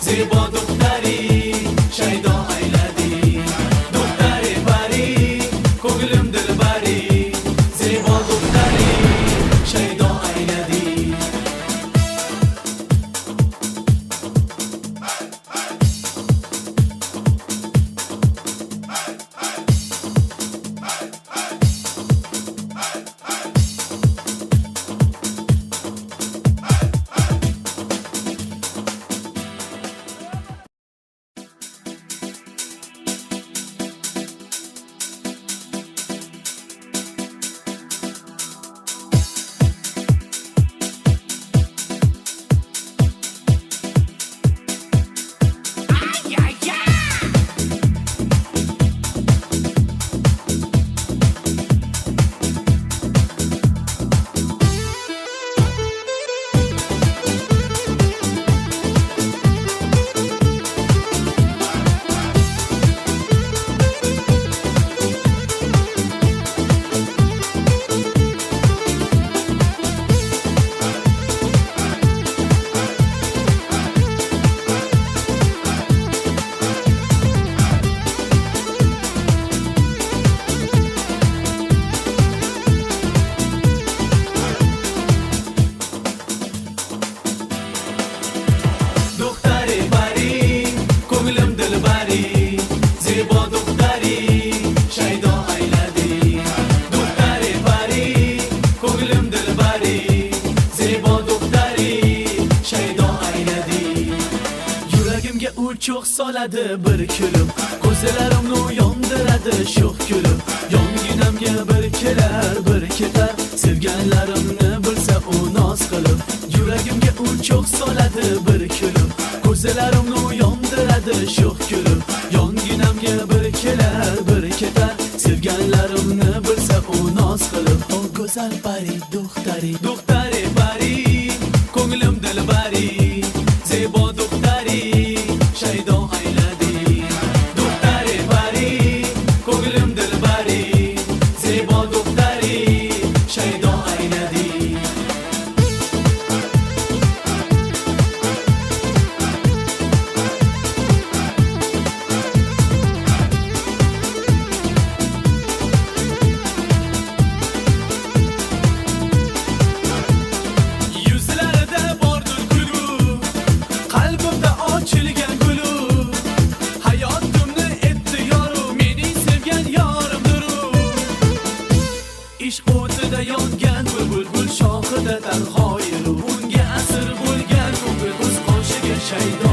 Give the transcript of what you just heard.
زیبا دختری شیدا ایلدی دختری بری کوگلم دل بری زیبا دختری شیدا ایلدی زیبا دختری شیدا ایلدی دختری بری کوگلم دل بری زیبا دختری شیدا ایلدی Yüreğimge uçuq saladı bir külüm Gözlerimni yondiradı şox külüm Yonginamge bir keler bir ketar Sevganlarimni bilsa u noz qilib Yüreğimge uçuq saladı bir külüm Gözlerimni yondiradı şox külüm Yonginamge bir keler bir ketar Sevganlarimni bilsa u noz qilib O go'zal pari Dokhtari pari Ko'nglim dilbari Zebo dokhtari shaydo ayladi Dokhtari pari Ko'nglim dilbari Zebo dokhtari shaydo ayladi ishq o'tida yongan bulbul shoxida tanhoyiru unga asir bo'lgan ko'ngil o'z qoshiga shaydo